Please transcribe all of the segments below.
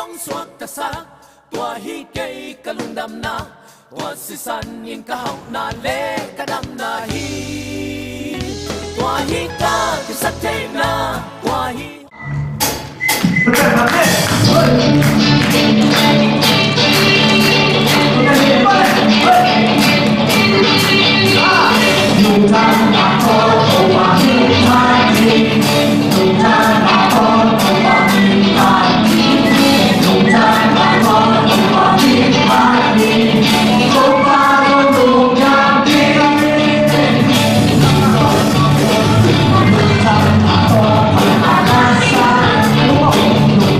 song suak ta sa tua hi ke kalundam na tua si san in ka hau na le ka dam na hi tua hi ka sa te na tua hi Hãy subscribe cho kênh Ghiền Mì Gõ để không bỏ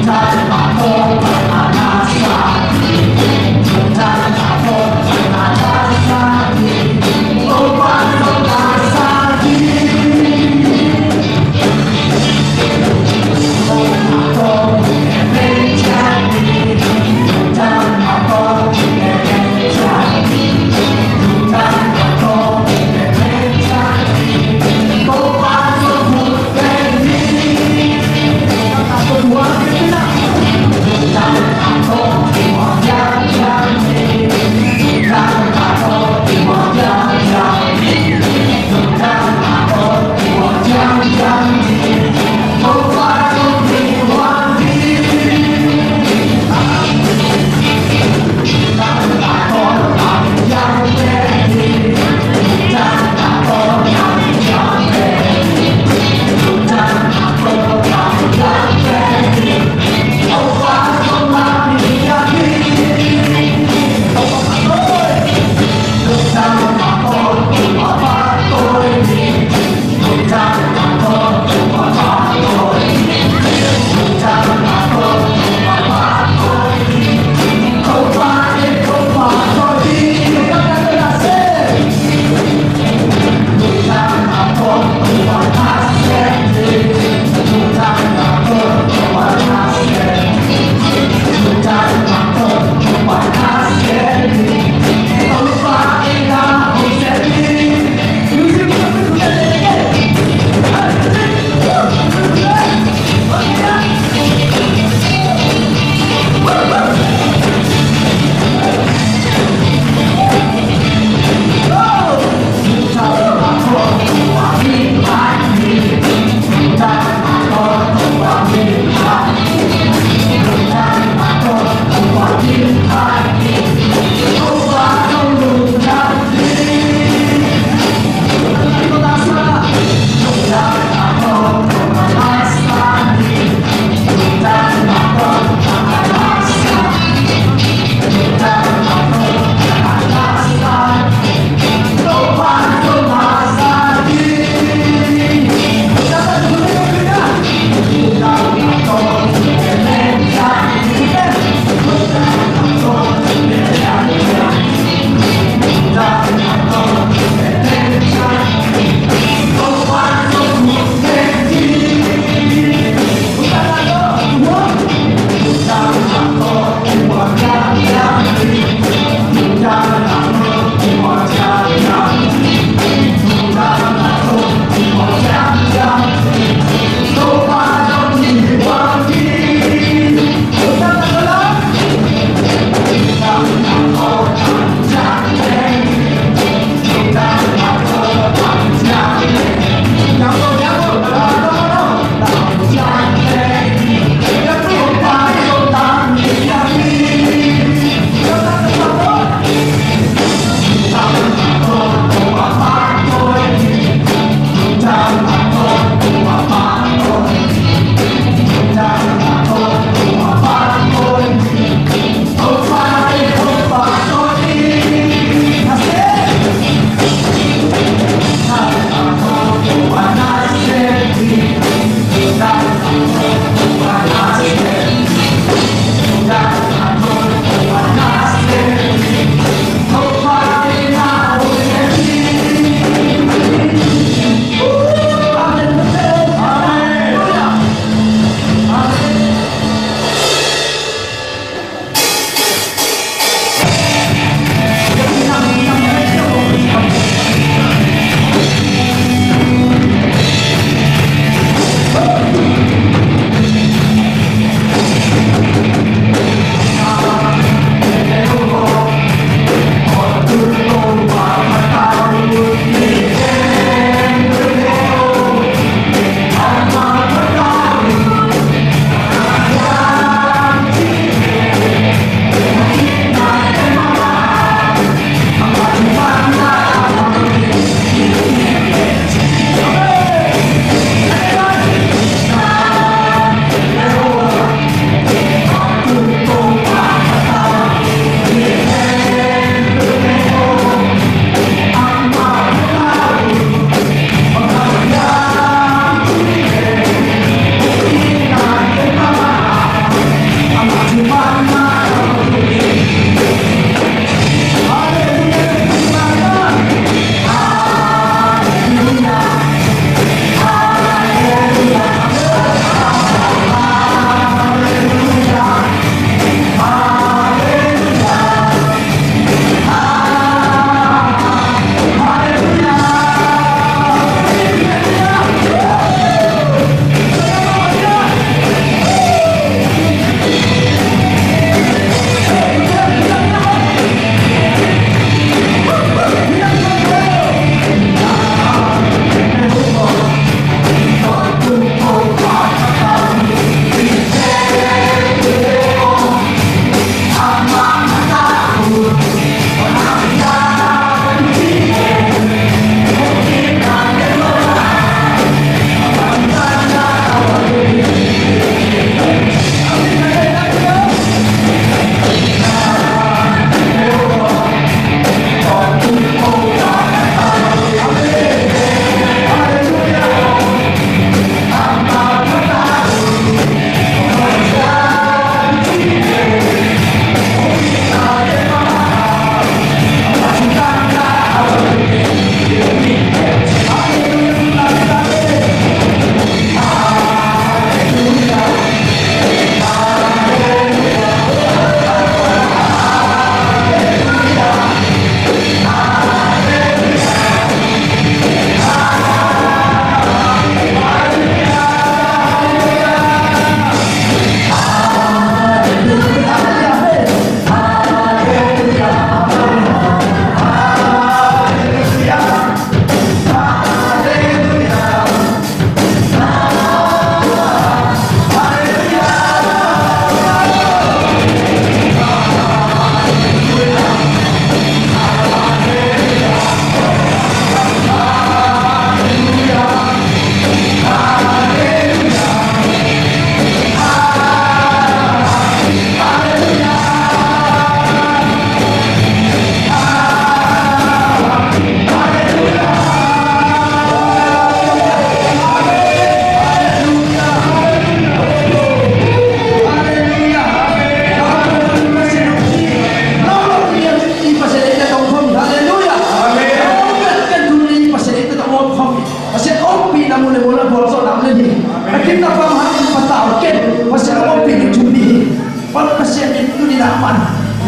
lỡ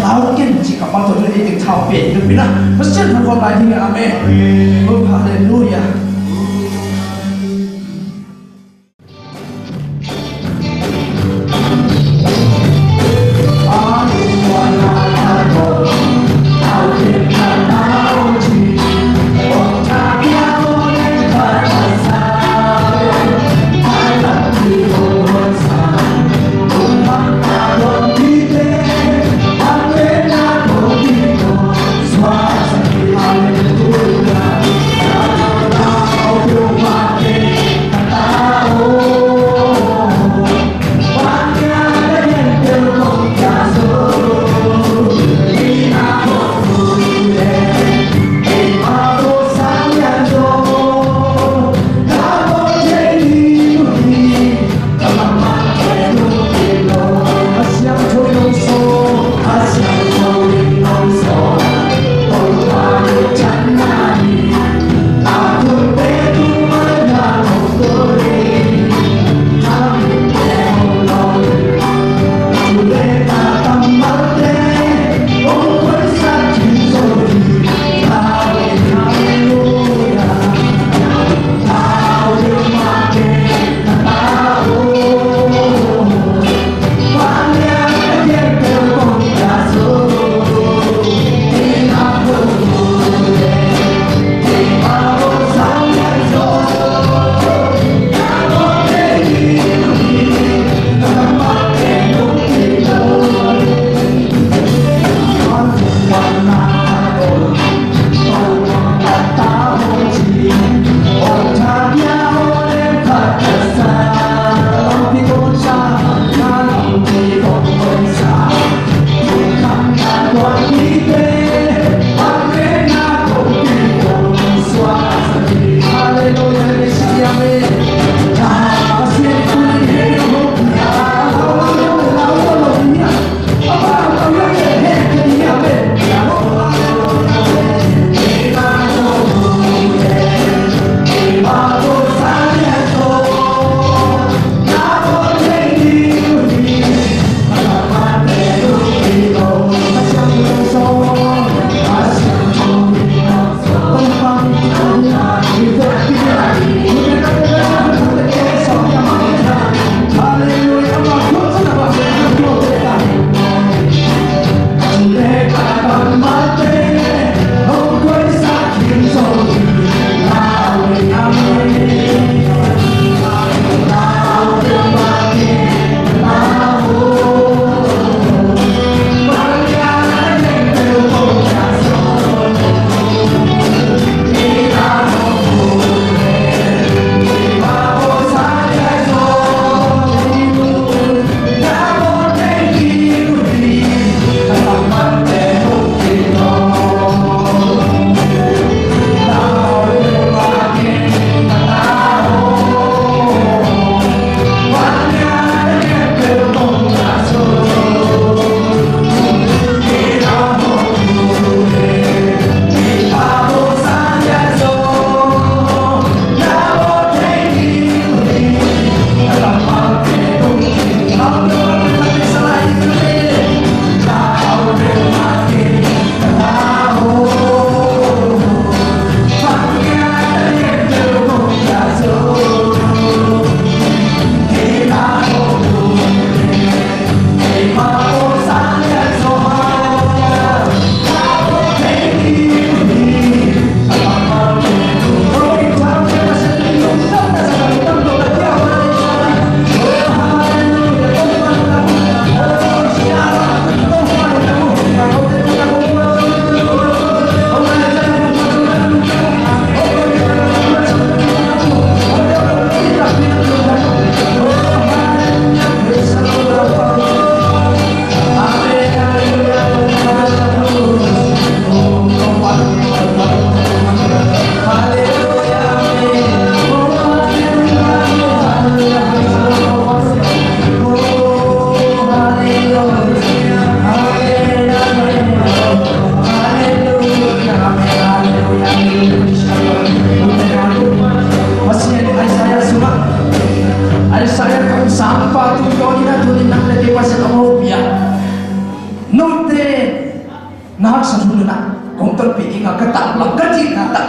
老见几个帮助你一定超变就变了，不是他过来听阿妹，哦哈利路亚。Hallelujah.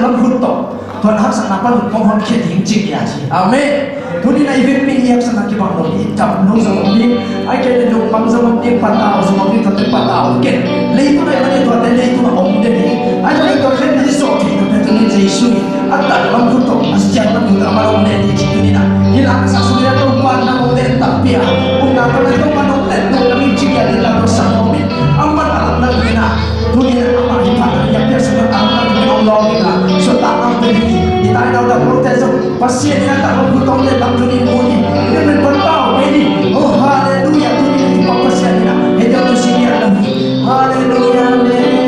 lam hunto tuan hak sang napal kong hon khet hing ching ya chi amen tuni na event mi yak sang ki bang no ni tam no zo ni ai ke no pam zo ni pata zo ni ka pata ke le tu na ni to te le tu na om de ni ai le to khen ni so ti no te ni jesu ni atta lam hunto as jan na tu amaro ne ni chi tu ni na hila sa su ya to pa na mo de tapia un na to to pa no te no ni chi ya ni la to sa mo mi amman alam na ni na tuni na ama hi pa ya pia sa na am na no lo ni na so ta am de ni ni ta na da pro te so pasien ya ta ko tong le tam tu ni mo ni ni men pa pa we ni oh hallelujah tuni ni pa pasien ni na e da to si ya na hallelujah amen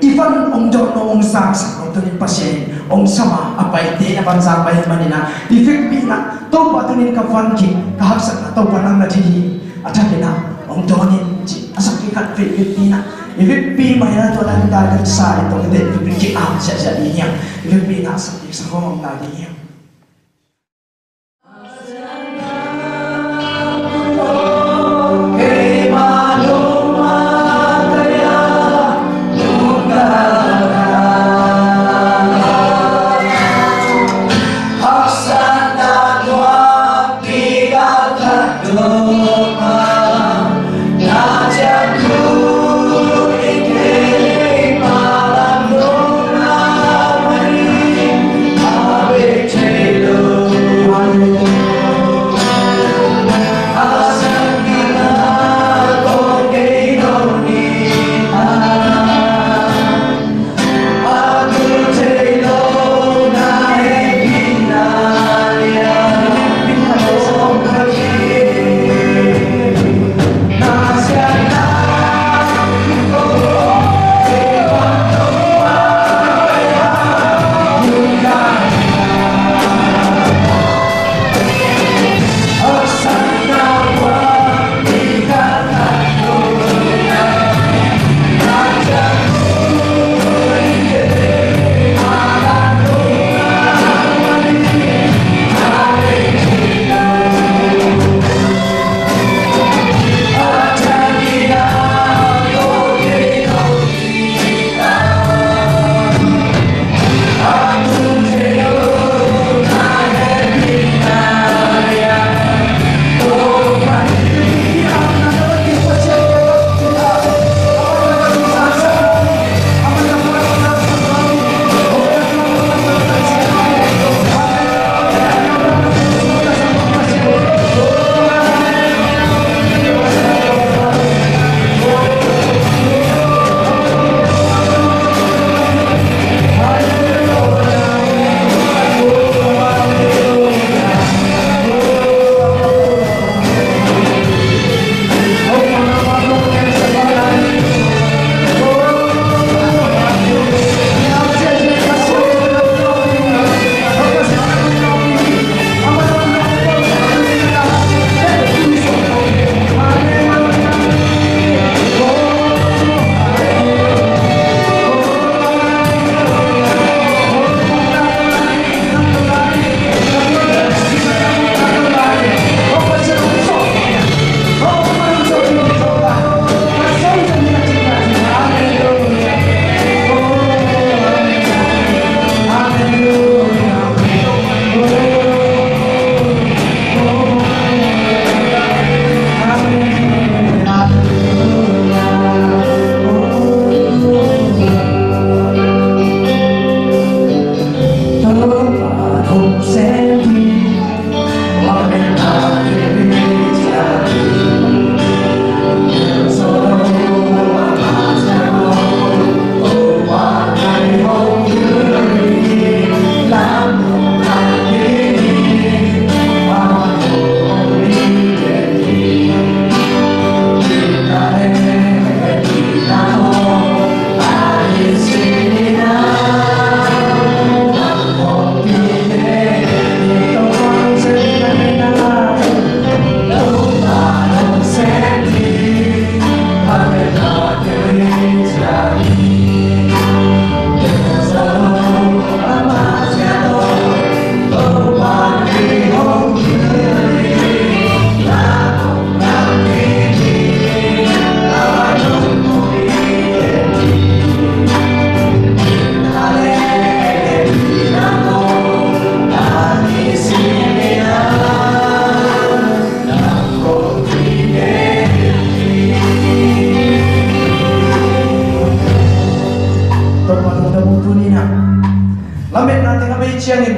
Ivan ong John ong sang sang tunin pasien ong sama apa ite na bansa pa manina ifik bina to patunin ka fan ki kahaksa na to panang na ji atakina ong Johnin ji asaki kat fit bina ifik bi maya to lan da ka sa ito de ifik ki am sia sia dinya ifik bina sa hong na dinya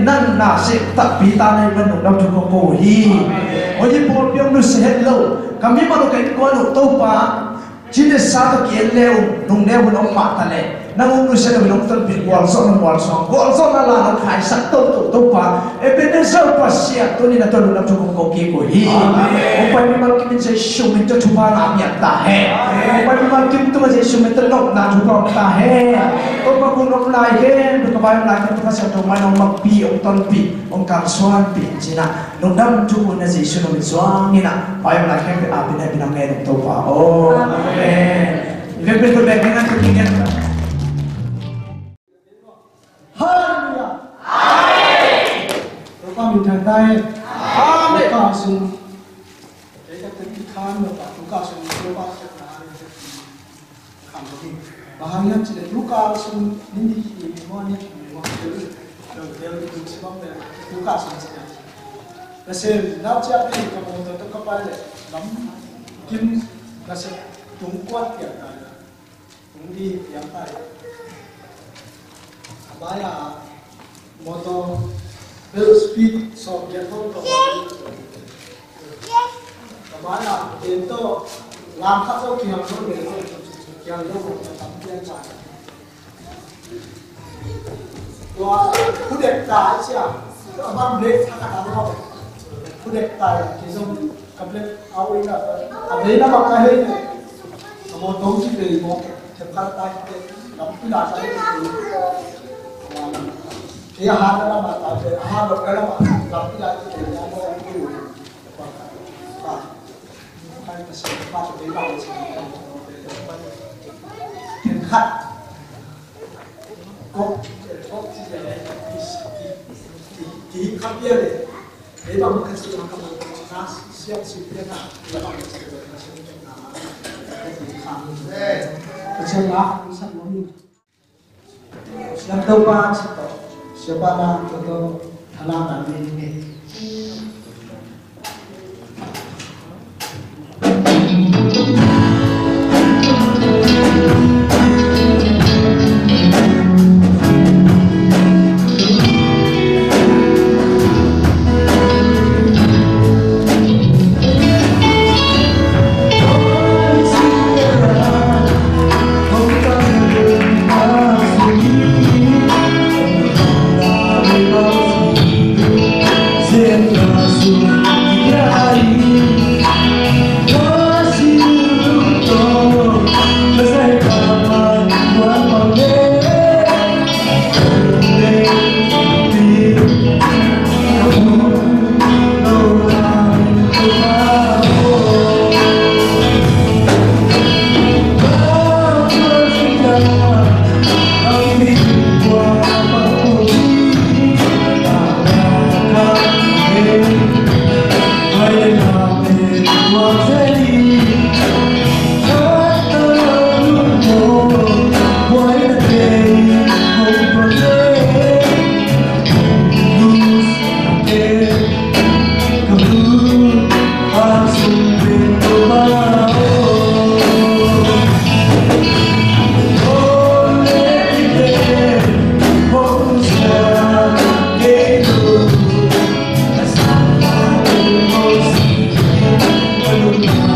nan na se tak pita nei ban dam chu ko hi oji por pyong nu se hello kami ma lo kai ko no to pa chine sa to kiel leo nung ne bon ong ma ta le nang unu siya namin nung talpin walson na lang ang kay sakto to pa Ebenezer pa siya to ni na tolo na chukong koki ko hi upay mi malkim sa shumin to chupa na amya tahe upay mi malkim to sa shumin to nok na chupa tahe o pagunok na hen do kabayo na kin to sa to man ang magpi ang talpi ang karswan pi sina nung dam chukong na sa shumin swang ina payo na kin apin na pinangay to pa oh amen Ibe ko bekengan to tingin Hallelujah. Amen. Rupa minta tayo. Amen. Rupa sun. Kaya tadi kan rupa sun rupa sun na kan ini. Bahagian sila rupa sun hindi mo ni mo del itu sebab rupa sun sila. Kasi naucap ni kamu tu kapal lam kim kasi tungkuat ya kan. Tungdi yang tayo. Baya moto bill speed so getong to baya ento lam kha so kyang so ne kyang lo ko tam pian cha to pudek ta cha abang break tha ka na ho pudek ta ki so complete awi na abe na ba ka he mo tong chi de mo thep kha ta ke lam pi la sa Kaya hana na mata, hana ka na mata, tapi lagi kaya mo ang tuloy. Kaya kasi pasok ay bawal sa mga tingkat. Kok siya di kapya de. Ay bang kasi ang kamay siya siya na labang sa kasi nga isa mo ni silang daw pa siapa na ito halaman ini Hallelujah.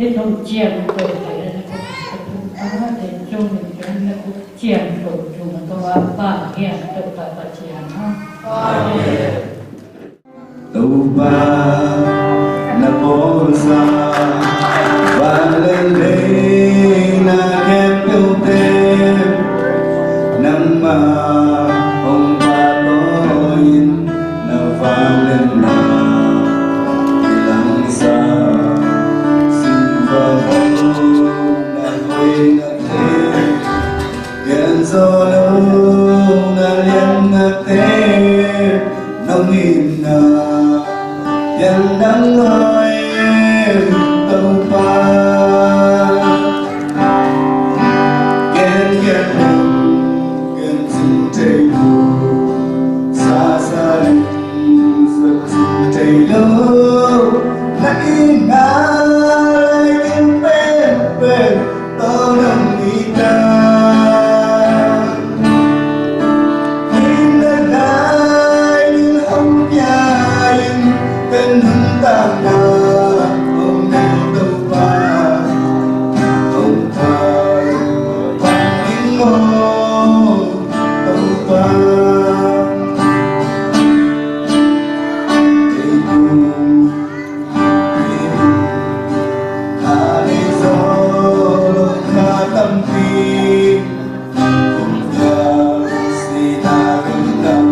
thế thông chiêm rồi để nó đến chung thì nó cũng chiêm rồi chúng tôi bảo hiện được tại chiêm nó tu ba na po sa ba lên lên na kem tiêu te nam ma ông ba tôi na vang lên na ilang sa xin và na quê na te gen zo na liên na te nông in na dân đang nói tàu pa ghen ghen ghen xin thấy đủ xa xa lên rất xin thấy đâu nãy ngài em bên bên tao đang đi ta tang na ông nay đâu ba ông ta bằng những ngô đâu ba thì cùng ta đi gió lúc ta tâm phi cùng nhau si ta cùng tâm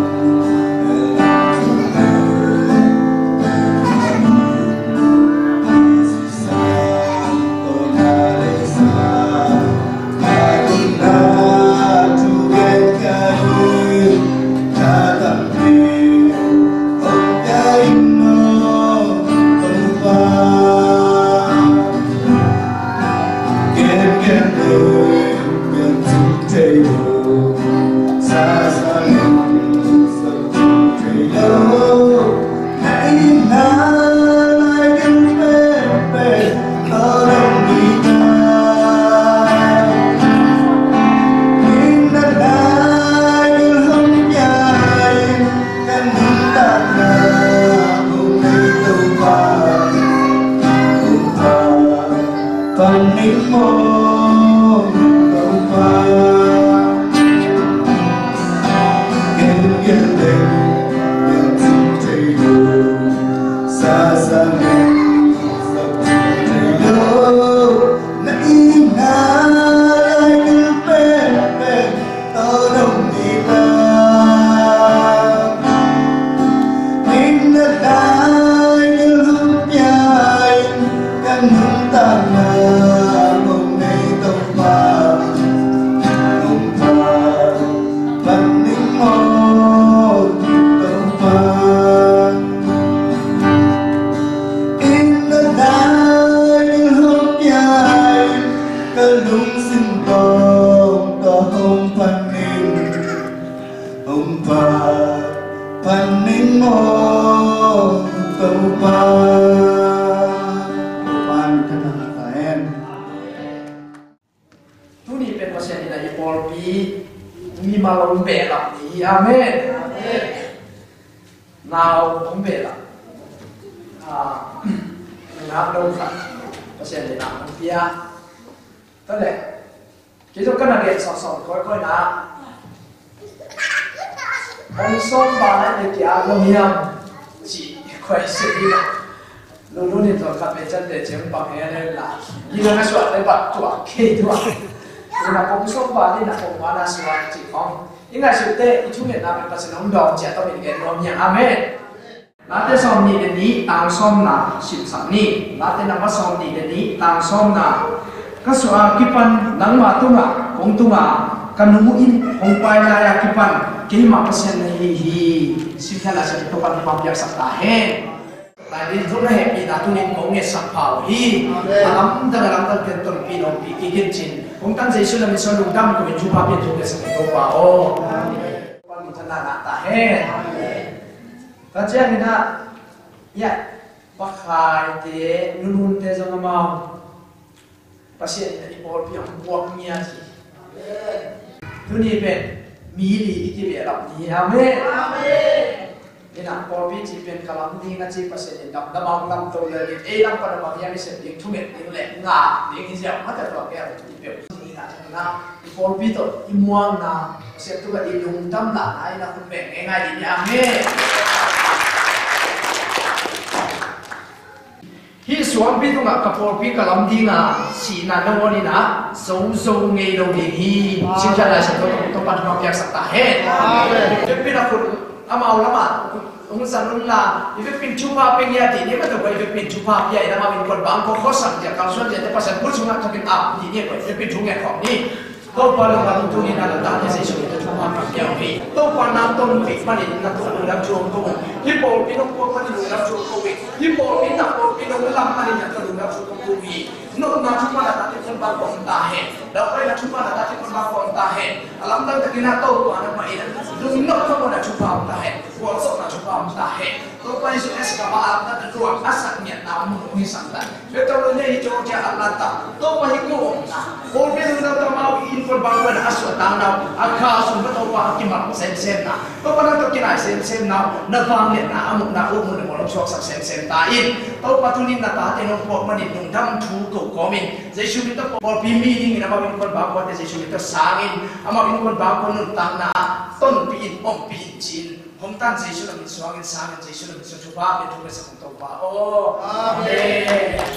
Amen. Late som ni deni tang som na sim sak ni. Late na som ni deni tang som na. Kasua kipan nang matunga kong tunga kanumuin kong pai na ya kipan kima pasen hi sikhala sa topan pampiak sak tahen. Tadi tu na happy na tunin kong nge sak pau hi. Alam dalam terkentul pinong pikikin chin. Kong tan Yesus na mison lugam ko menjupa pin tu ke sak topa o. Pan tanana tahen. Kajian kita, ya, pakai te, nunun te jangan mau, pasien dari polpi yang buatnya sih. Tu ni ben, mili itu biar ni, amin. นี่นะพอพี่จีเป็นกำลังดีนะจีประเสริฐดับน้ำมันลำตัวเลยลำปนบางอย่างนี่เสร็จยิ่งทุ่มเม็ดยิ่งแหลกงายิ่งเสียวมันจะตัวแก้วจีเปรี้ยวนี่นะจังนะพอพี่ตัวอิมวงนะเสร็จตัวอีลุงทำหลานไอ้นะคุณแบ่งง่ายๆดีอย่างนี้ที่สวมพี่ตรงกับพอพี่กำลังดีนะสีนันโนนี่นะสูงเงี้ยเราดีสิ่งที่อะไรสิ่งต้องปัดมาเพียงสักตาเห็นพี่นะคุณอามาละมาองค์สันนุลาอีเวปินชูภาพเป็นยาดีนี่มันต้องไปอีเวปินชูภาพใหญ่นะมาเป็นคนบางคนเขาสั่งจากการส่วนใหญ่แต่ภาษาพุทธสุนัขจะเป็นอับดีนี่ไปอีเวปินชูเงี้ยของนี่ต้องพอเราทำตรงนี้นะเราตั้งใจช่วยจะชูภาพเกี่ยวกับต้องพอน้ำต้นปีมันนี่นักตัวรับช่วงตัวฮิปโปปีนกพวกมันนี่รับช่วงโควิดฮิปโปปีนักโปปีนกลำมันนี่นักตัวรับช่วงโควิดนกนาชุมานาที่คนบางคนตาเห็นเราไปนาชุมานาที่คนบางคนตาเห็นอาลัมตั้งแต่กินน้ำตัวนั้นมาเองดูนกเขาคนนาชุภาพตาเห็นหัวศพนาชุภาพตาเห็นตัวไปสุดเอสกับอาลัมตั้งแต่ตัวอาสักเนี่ยนามุขมิสันตันเวทเราเนี่ยโจเจอาลันตาตัวไปกูนะโอ้เป็นเราต้องมาอินคนบางคนอาสุตังนาอาคาสุนตัวว่ากิมันเซนนะตัวนั้นตัวกินไอเซนนะนาฟังเนี่ยนาอมุกนาอุมุนมรดกชกสักเซนตาอินตัวปัจจุบันนาตาเต็นพวกมันนี่นุ่งดำทูกkomen Yesu kita por pimini nama bin kon bang kon Yesu kita sangin ama bin kon bang kon tang na ton pin om pin chin hom tan Yesu la min suangin sangin Yesu la min su ba bin tu sa kong to ba oh amen